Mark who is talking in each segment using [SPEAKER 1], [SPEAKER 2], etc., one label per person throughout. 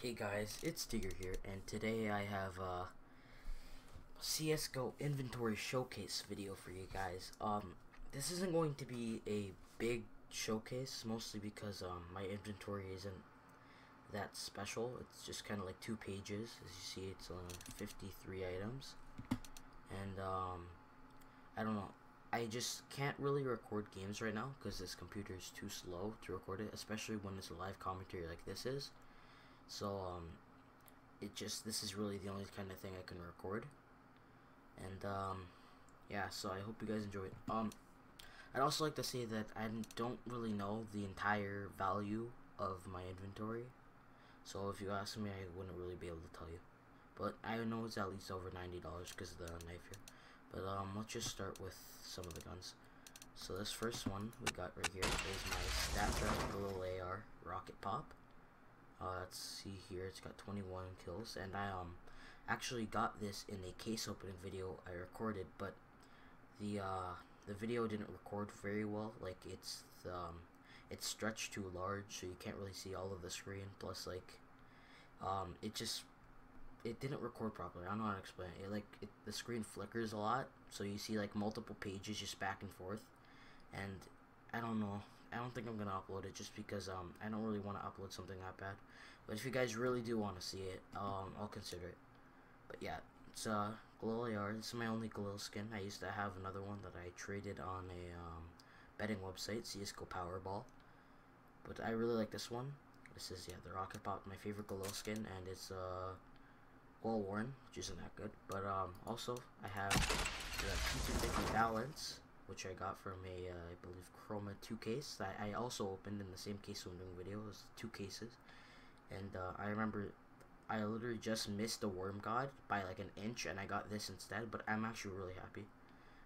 [SPEAKER 1] Hey guys, it's Digger here, and today I have a CSGO inventory showcase video for you guys. This isn't going to be a big showcase, mostly because my inventory isn't that special. It's just kind of like 2 pages. As you see, it's 53 items, and I don't know. I just can't really record games right now because this computer is too slow to record it, especially when it's a live commentary like this is. So this is really the only kind of thing I can record, and yeah. So I hope you guys enjoy it. I'd also like to say that I don't really know the entire value of my inventory, so if you ask me, I wouldn't really be able to tell you. But I know it's at least over $90 because of the knife here. But let's just start with some of the guns. So this first one we got right here is my StatTrak Galil AR Rocket Pop. Let's see here, it's got 21 kills, and I actually got this in a case opening video I recorded, but the video didn't record very well. Like it's stretched too large, so you can't really see all of the screen. Plus, like it didn't record properly. I don't know how to explain it. The screen flickers a lot, so you see like multiple pages just back and forth, and I don't know. I don't think I'm gonna upload it just because I don't really want to upload something that bad. But if you guys really do want to see it, I'll consider it. But yeah, it's Galil AR. This is my only Galil skin. I used to have another one that I traded on a betting website, CSGO Powerball. But I really like this one. This is the Rocket Pop, my favorite Galil skin, and it's well worn, which isn't that good. But also I have the P250 Balance, which I got from a I believe Chroma 2 case that I also opened in the same case when doing video. It was 2 cases, and I remember I literally just missed the Worm God by like an inch, and I got this instead. But I'm actually really happy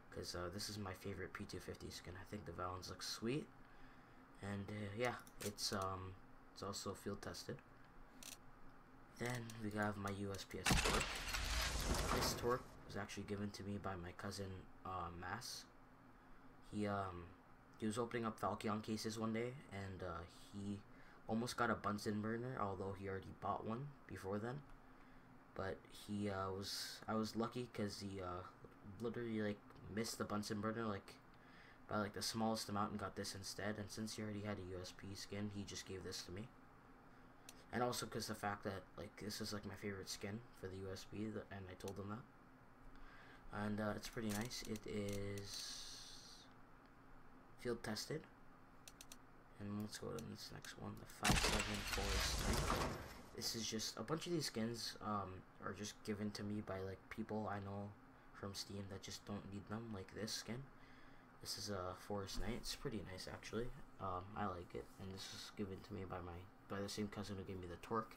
[SPEAKER 1] because this is my favorite P250 skin. I think the Balance looks sweet, and yeah, it's also field tested. Then we have my USPS Torque. This Torque was actually given to me by my cousin Mass. He was opening up Falcon cases one day, and he almost got a Bunsen burner, although he already bought one before then. But I was lucky because he literally like missed the Bunsen burner by like the smallest amount and got this instead. And since he already had a USP skin, he just gave this to me. And also because the fact that like this is like my favorite skin for the USB, and I told him that. And it's pretty nice. It is field tested. And let's go to this next one, the 5.7 Forest Knight. This is just a bunch of these skins are just given to me by like people I know from Steam that just don't need them, like this skin. This is a Forest Knight. It's pretty nice actually. I like it, and this was given to me by the same cousin who gave me the Torque.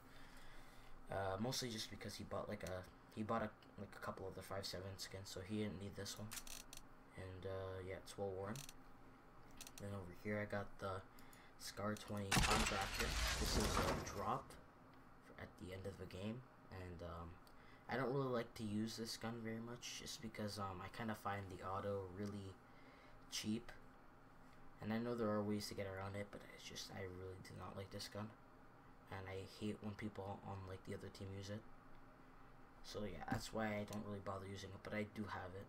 [SPEAKER 1] Mostly just because he bought a couple of the 5.7 skins, so he didn't need this one. And yeah, it's well worn. Then over here I got the Scar 20 Contractor. This is a drop at the end of the game, and I don't really like to use this gun very much just because I kind of find the auto really cheap, and I know there are ways to get around it, but it's just I really do not like this gun, and I hate when people on like the other team use it. So yeah, that's why I don't really bother using it, but I do have it.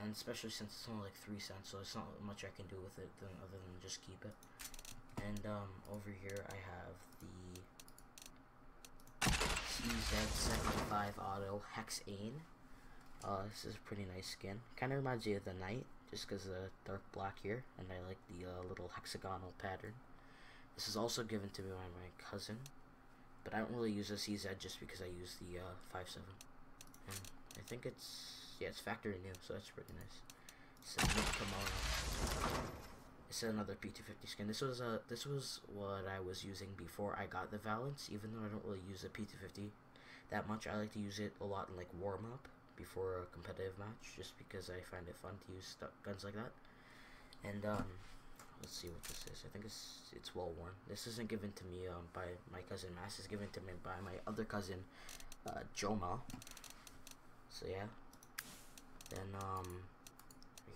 [SPEAKER 1] And especially since it's only like 3 cents, so it's not much I can do with it other than just keep it. And over here I have the CZ75 Auto Hexane. This is a pretty nice skin. Kind of reminds me of the Knight, just because of the dark black here, and I like the little hexagonal pattern. This is also given to me by my cousin, but I don't really use a CZ just because I use the 5.7. And I think it's factory new, so that's pretty nice. It's a Nick Kimono. It's another P250 skin. This was what I was using before I got the Valance. Even though I don't really use the P250 that much, I like to use it a lot in like warm up before a competitive match, just because I find it fun to use guns like that. And let's see what this is. I think it's well worn. This isn't given to me by my cousin Mass. It's given to me by my other cousin Joma. So yeah. Then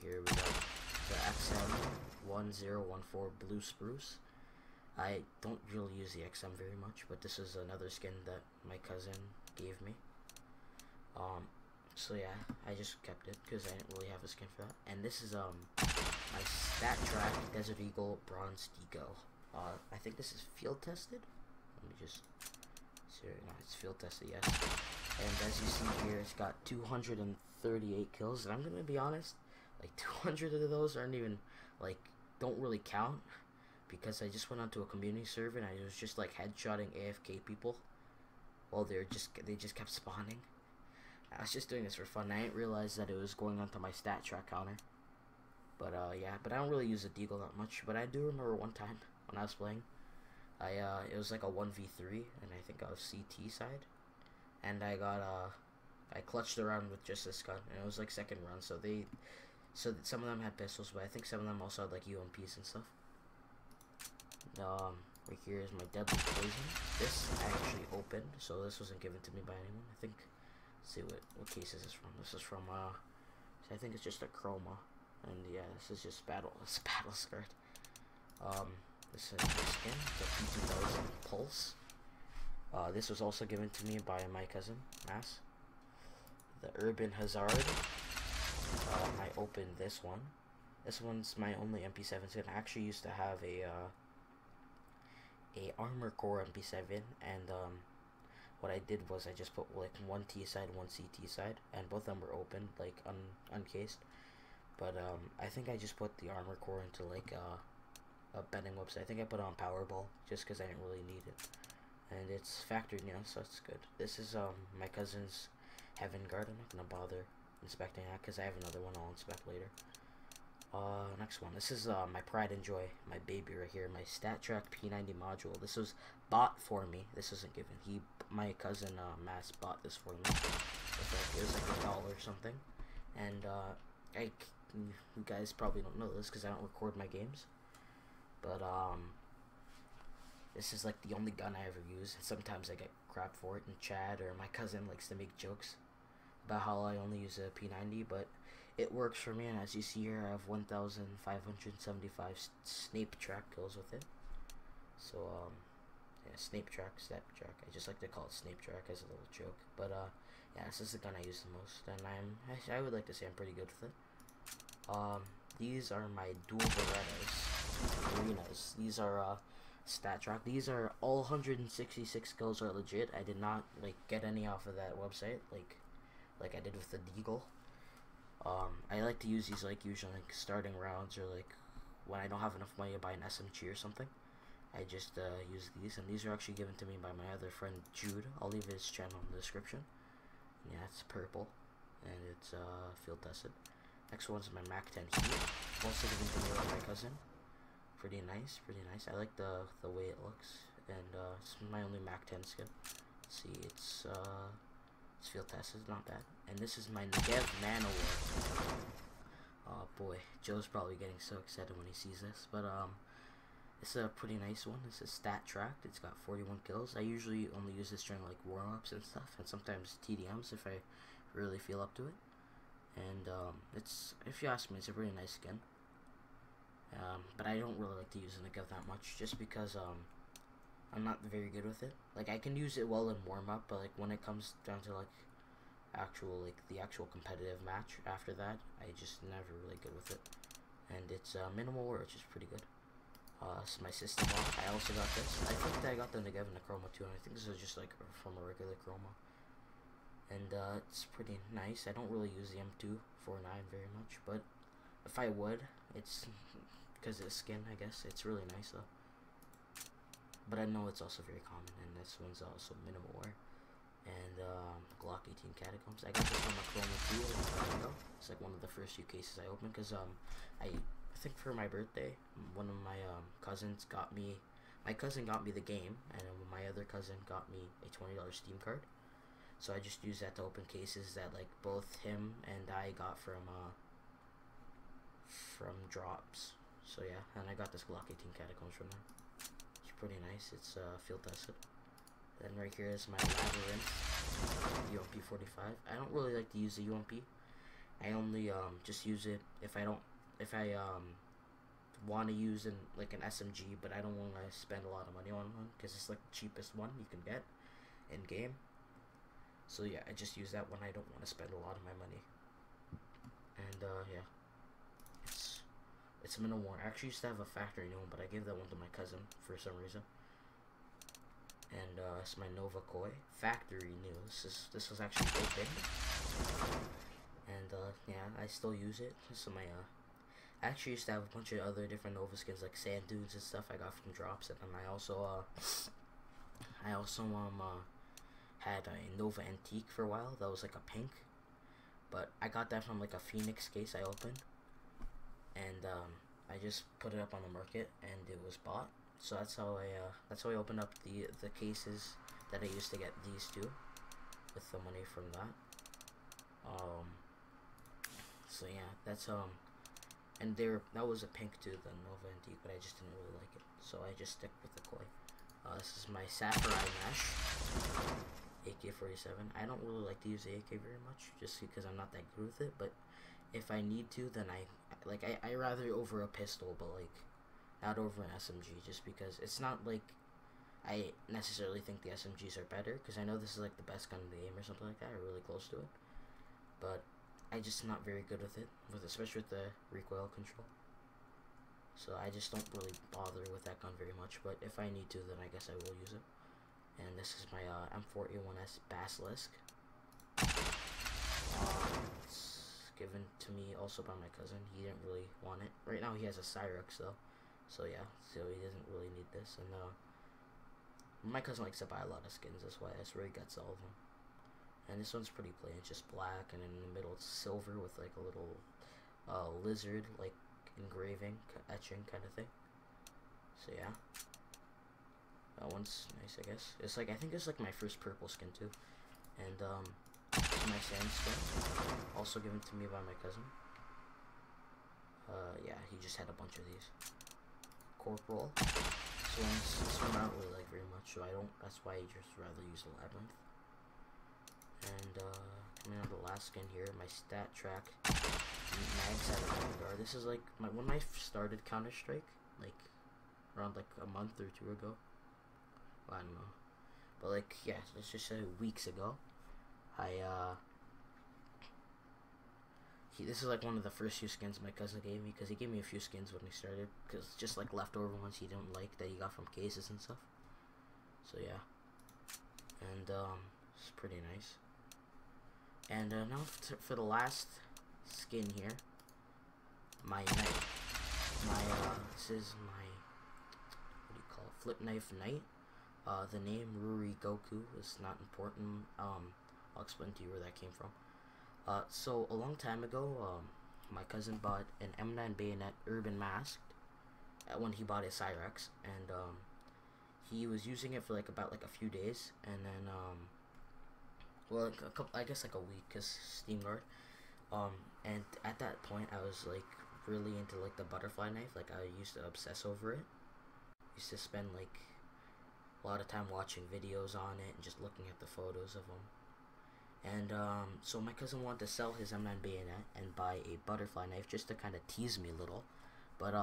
[SPEAKER 1] here we got the XM1014 Blue Spruce. I don't really use the XM very much, but this is another skin that my cousin gave me. So yeah, I just kept it because I didn't really have a skin for that. And this is my Stat Track Desert Eagle Bronze Deco. I think this is field tested. Let me just see. No, it's field tested, yes. And as you see here, it's got 238 kills. And I'm gonna be honest, like 200 of those aren't even like don't really count because I just went onto a community server and I was just like headshotting AFK people while they just kept spawning. I was just doing this for fun. I didn't realize that it was going onto my stat track counter. But yeah, but I don't really use the deagle that much. But I do remember one time when I was playing, it was like a 1v3, and I think I was CT side, and I clutched around with just this gun, and it was like second round. So some of them had pistols, but I think some of them also had like UMPs and stuff. Right here is my deadly poison. This I actually opened, so this wasn't given to me by anyone. I think. Let's see what case is this from? This is from I think it's just a chroma, and yeah, this is just battle scarred. This is a skin, the P2000 Pulse. This was also given to me by my cousin Mass. The Urban Hazard. I opened this one. This one's my only MP7 skin. I actually used to have a Armor Core MP7, and what I did was I just put like one T side, one CT side, and both of them were open, like uncased. But I think I just put the Armor Core into like a betting website. I think I put it on Powerball just because I didn't really need it, and it's factored, so it's good. This is my cousin's Heaven Guard. I'm not gonna bother inspecting that because I have another one I'll inspect later. Next one. This is my pride and joy, my baby right here, my StatTrak P90 module. This was bought for me. This wasn't given. My cousin Mass bought this for me. It was like $1 or something. And you guys probably don't know this because I don't record my games. But this is like the only gun I ever use. Sometimes I get crap for it in chat, or my cousin likes to make jokes about how I only use a P90, but it works for me. And as you see here, I have 1,575 Snape Track kills with it. So yeah, Snape Track, Stat Track. I just like to call it Snape Track as a little joke. But yeah, this is the gun I use the most, and I would like to say I'm pretty good with it. These are my dual Berettas, Arenas. These are Stat Track. These are all 166 kills are legit. I did not like get any off of that website like I did with the Deagle. I like to use these like usually like starting rounds, or like when I don't have enough money to buy an SMG or something. I just use these, and these are actually given to me by my other friend Jude. I'll leave his channel in the description. Yeah, it's purple, and it's field tested. Next one's my MAC-10 Heat, also given to me by my cousin. Pretty nice, pretty nice. I like the way it looks, and it's my only MAC-10 skin. Let's see, it's field tested, not bad. And this is my Negev Manowar. Oh boy, Joe's probably getting so excited when he sees this, but it's a pretty nice one. This is stat tracked. It's got 41 kills. I usually only use this during like warm-ups and stuff, and sometimes TDMs if I really feel up to it. And it's, if you ask me, it's a pretty nice skin. But I don't really like to use the Negev that much, just because I'm not very good with it. Like, I can use it well in warm-up, but like when it comes down to like the actual competitive match after that, I just never really good with it. And it's minimal war, which is pretty good. This is my system lock. I also got this. I think that I got the Negev and the chroma too, and I think this is just like from a regular chroma. And it's pretty nice. I don't really use the M249 very much, but if I would, it's because of the skin, I guess. It's really nice though. But I know it's also very common, and this one's also minimal wear. And Glock 18 Catacombs. I got this from a chroma too a long time ago. It's like one of the first few cases I opened, because I think for my birthday, one of my cousins got me. My cousin got me the game, and my other cousin got me a $20 Steam card. So I just used that to open cases that like both him and I got from drops. So yeah, and I got this Glock 18 Catacombs from there. It's pretty nice. It's field tested. Then right here is my Labyrinth UMP 45. I don't really like to use the UMP. I only just use it if I want to use in like an SMG, but I don't want to spend a lot of money on one because it's like the cheapest one you can get in game. So yeah, I just use that when I don't want to spend a lot of my money. And yeah, it's minimal. I actually used to have a factory new one, but I gave that one to my cousin for some reason. And it's my Nova Koi factory new. This was actually open, and yeah, I still use it. This is my I actually used to have a bunch of other different Nova skins like sand dunes and stuff I got from drops, and then I also had a Nova Antique for a while. That was like a pink, but I got that from like a Phoenix case I opened, and I just put it up on the market and it was bought. So that's how I opened up the cases that I used to get these two with the money from that. So yeah, that's and that was a pink too, the Nova Antique, but I just didn't really like it, so I just stick with the Koi. This is my Sakurai Mesh AK-47. I don't really like to use the AK very much, just because I'm not that good with it. But if I need to, then I rather over a pistol, but like not over an SMG, just because it's not like I necessarily think the SMGs are better, because I know this is like the best gun in the game or something like that, or really close to it. But I just not very good with it, especially with the recoil control. So I just don't really bother with that gun very much. But if I need to, then I guess I will use it. And this is my M4A1S Basilisk. It's given to me also by my cousin. He didn't really want it. Right now he has a Cyrex though. So yeah, so he doesn't really need this. And my cousin likes to buy a lot of skins. That's where he gets all of them. And this one's pretty plain. It's just black, and in the middle it's silver with like a little lizard like engraving, etching kind of thing. So yeah, that one's nice, I guess. It's like, I think it's like my first purple skin too. And my sand skin, also given to me by my cousin. Yeah, he just had a bunch of these. Corporal. This one I don't really like very much, so that's why I just rather use the Labyrinth. And coming on to the last skin here, my stat track Magsight Vanguard. This is like when I started Counter-Strike, like around like a month or two ago. Well, I don't know, but like yeah, let's just say weeks ago. This is like one of the first few skins my cousin gave me, because he gave me a few skins when he started, because just like leftover ones he didn't like that he got from cases and stuff. So yeah, and it's pretty nice. And now for the last skin here, my knight. This is my, what do you call it, flip knife knight. The name Ruri Goku is not important. I'll explain to you where that came from. So a long time ago, my cousin bought an M9 bayonet urban masked when he bought his Cyrex, and he was using it for like about a few days, and then well, like a couple, I guess like a week, cause Steam Guard. And at that point, I was like really into like the butterfly knife. Like I used to obsess over it. Used to spend like a lot of time watching videos on it and just looking at the photos of them. And so my cousin wanted to sell his M9 bayonet and buy a butterfly knife just to kind of tease me a little. But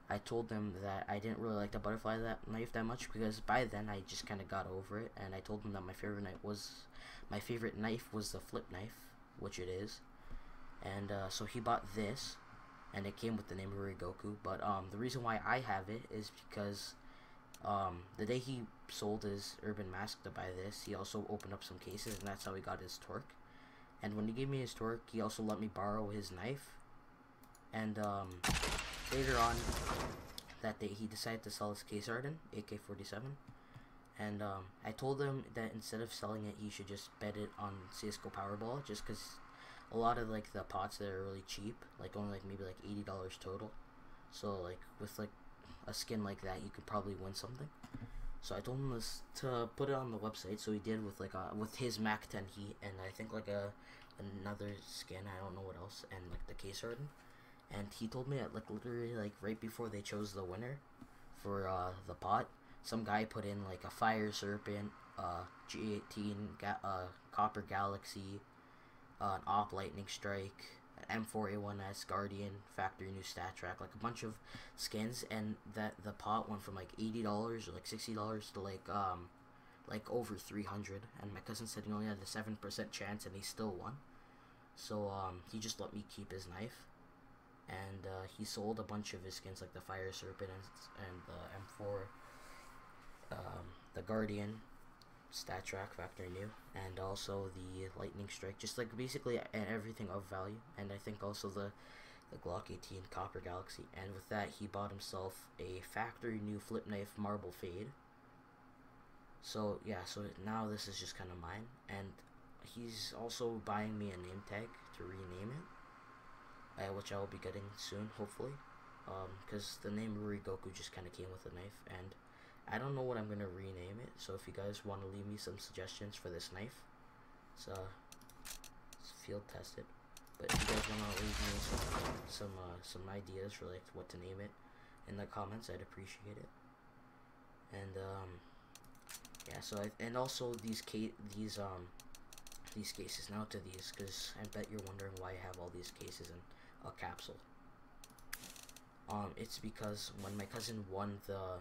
[SPEAKER 1] I told them that I didn't really like the butterfly knife that much, because by then I just kind of got over it. And I told him that my favorite knife was the flip knife, which it is. And so he bought this, and it came with the name Ruri Goku. But the reason why I have it is because the day he sold his urban mask to buy this, he also opened up some cases, and that's how he got his torque. And when he gave me his torque, he also let me borrow his knife. And later on that day, he decided to sell his Case Arden AK-47. And I told him that instead of selling it, he should just bet it on CSGO Powerball, just because a lot of like the pots that are really cheap, like only like maybe like $80 total. So like with like a skin like that, you could probably win something. So I told him to put it on the website, so he did with like with his Mac 10 Heat, and I think like another skin, I don't know what else, and like the Case Arden. And he told me that like literally like right before they chose the winner for the pot, some guy put in like a Fire Serpent, G18, Copper Galaxy, an Op Lightning Strike, M4A1S, Guardian, Factory New Stat Track, like a bunch of skins, and that the pot went from like $80 or like $60 to like over 300, and my cousin said he only had a 7% chance and he still won. So he just let me keep his knife, and he sold a bunch of his skins like the Fire Serpent and the M4, the Guardian, Stat Track, Factory New, and also the Lightning Strike, just like basically everything of value. And I think also the Glock 18 Copper Galaxy, and with that he bought himself a Factory New Flip Knife Marble Fade. So yeah, so now this is just kind of mine, and he's also buying me a name tag to rename it, which I will be getting soon, hopefully, because the name Rurigoku just kind of came with the knife, and I don't know what I'm gonna rename it. So if you guys want to leave me some suggestions for this knife, it's field tested. But if you guys want to leave me some ideas for like what to name it in the comments, I'd appreciate it. And yeah, so and also these cases, now to these, because I bet you're wondering why I have all these cases in a capsule. It's because when my cousin won the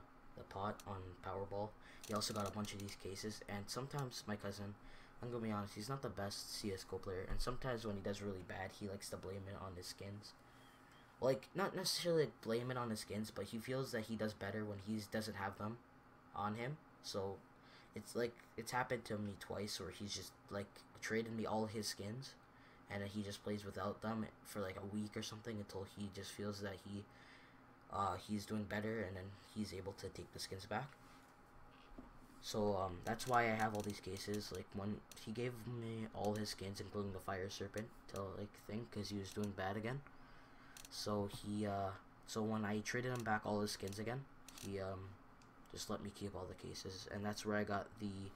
[SPEAKER 1] pot on Powerball, he also got a bunch of these cases, and sometimes my cousin, I'm gonna be honest, he's not the best CSGO player, and sometimes when he does really bad, he likes to blame it on his skins. Like, not necessarily blame it on his skins, but he feels that he does better when he doesn't have them on him. So it's like, it's happened to me twice where he's just like traded me all his skins, and he just plays without them for like a week or something until he just feels that he's doing better, and then he's able to take the skins back. So that's why I have all these cases. Like, when he gave me all his skins, including the Fire Serpent, to like think, because he was doing bad again. So he so when I traded him back all his skins again, he just let me keep all the cases, and that's where I got the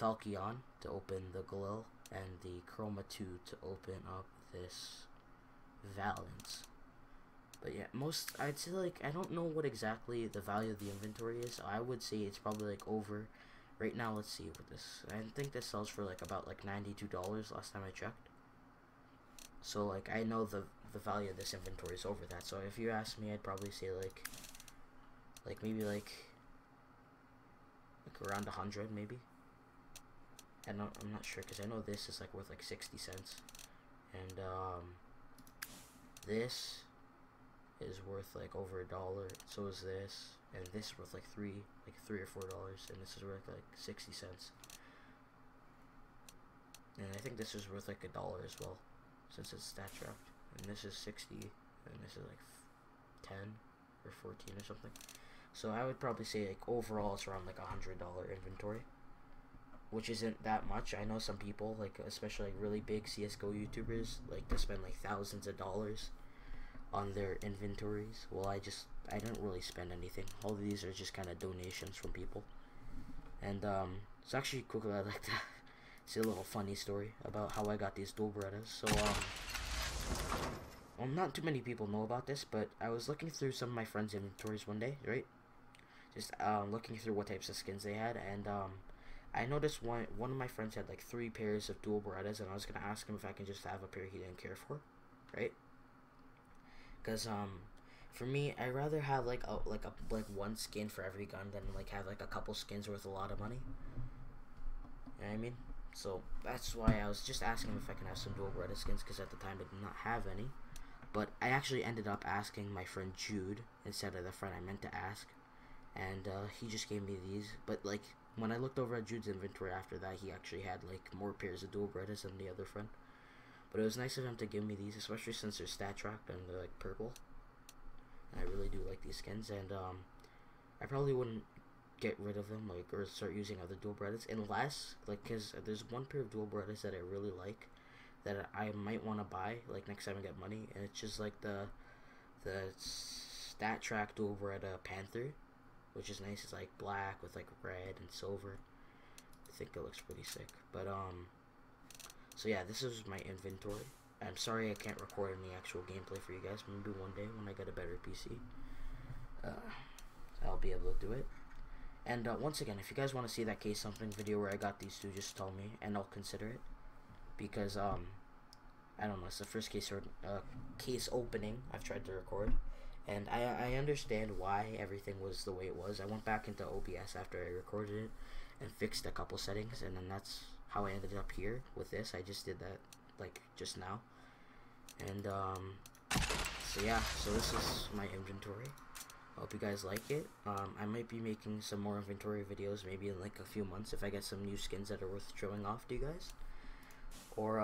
[SPEAKER 1] Falchion to open the Galil, and the Chroma 2 to open up this Valence. But yeah, I'd say, like, I don't know what exactly the value of the inventory is. I would say it's probably like over, right now, let's see what this, I think this sells for like about like $92 last time I checked. So like, I know the value of this inventory is over that. So if you ask me, I'd probably say like maybe like around 100 maybe. I'm not sure, because I know this is like worth like 60 cents, and this is worth like over $1. So is this, and this is worth like $3 or $4, and this is worth like 60 cents. And I think this is worth like $1 as well, since it's stat tracked. And this is 60, and this is like 10 or 14 or something. So I would probably say like overall it's around like $100 inventory, which isn't that much. I know some people, like especially like really big CSGO YouTubers, like to spend like thousands of dollars on their inventories. Well, I didn't really spend anything. All of these are just kind of donations from people. And it's actually quickly, I'd like to say a little funny story about how I got these dual Berettas. So well, not too many people know about this, but I was looking through some of my friends' inventories one day, right? Just looking through what types of skins they had, and I noticed one of my friends had like 3 pairs of dual Berettas, and I was gonna ask him if I can just have a pair he didn't care for, right? Because for me, I'd rather have like one skin for every gun than like have like a couple skins worth a lot of money. You know what I mean? So that's why I was just asking him if I can have some dual Beretta skins, because at the time I did not have any. But I actually ended up asking my friend Jude instead of the friend I meant to ask, and he just gave me these. But like, when I looked over at Jude's inventory after that, he actually had like more pairs of dual Berettas than the other friend. But it was nice of him to give me these, especially since they're stat tracked and they're like purple. And I really do like these skins, and I probably wouldn't get rid of them, like, or start using other dual Berettas unless, like, because there's one pair of dual Berettas that I really like that I might want to buy like next time I get money, and it's just like the stat track dual Beretta Panther, which is nice. It's like black with like red and silver. I think it looks pretty sick. But so yeah, this is my inventory. I'm sorry I can't record any actual gameplay for you guys. Maybe one day when I get a better PC, I'll be able to do it. And once again, if you guys want to see that case something video where I got these two, just tell me and I'll consider it. Because I don't know, it's the first case opening I've tried to record, and I understand why everything was the way it was. I went back into OBS after I recorded it and fixed a couple settings, and then that's how I ended up here with this. I just did that like just now, and so yeah, so this is my inventory. I hope you guys like it. I might be making some more inventory videos maybe in like a few months if I get some new skins that are worth showing off to you guys. Or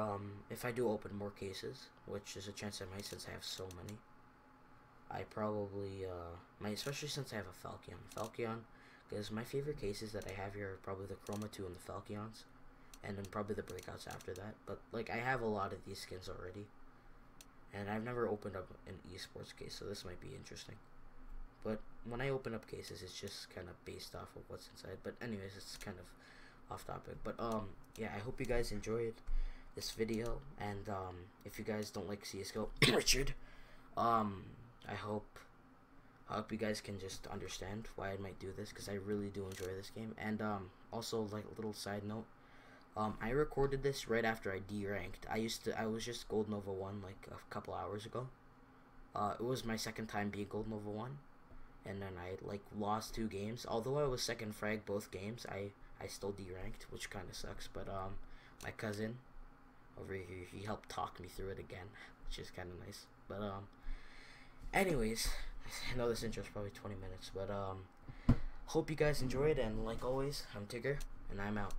[SPEAKER 1] if I do open more cases, which is a chance I might since I have so many. I probably, especially since I have a Falcon, because my favorite cases that I have here are probably the Chroma 2 and the Falcons, and then probably the Breakouts after that. But, like, I have a lot of these skins already, and I've never opened up an esports case, so this might be interesting. But when I open up cases, it's just kind of based off of what's inside. But anyways, it's kind of off topic. But yeah, I hope you guys enjoyed this video, and if you guys don't like CS:GO, Richard, I hope you guys can just understand why I might do this, because I really do enjoy this game. And also, like, a little side note, I recorded this right after I D-ranked. I was just Gold Nova 1 like a couple hours ago. It was my second time being Gold Nova 1, and then I like lost 2 games. Although I was second frag both games, I still D-ranked, which kind of sucks. But my cousin over here, he helped talk me through it again, which is kind of nice. But anyways, I know this intro is probably 20 minutes, but hope you guys enjoyed, and like always, I'm Tigger, and I'm out.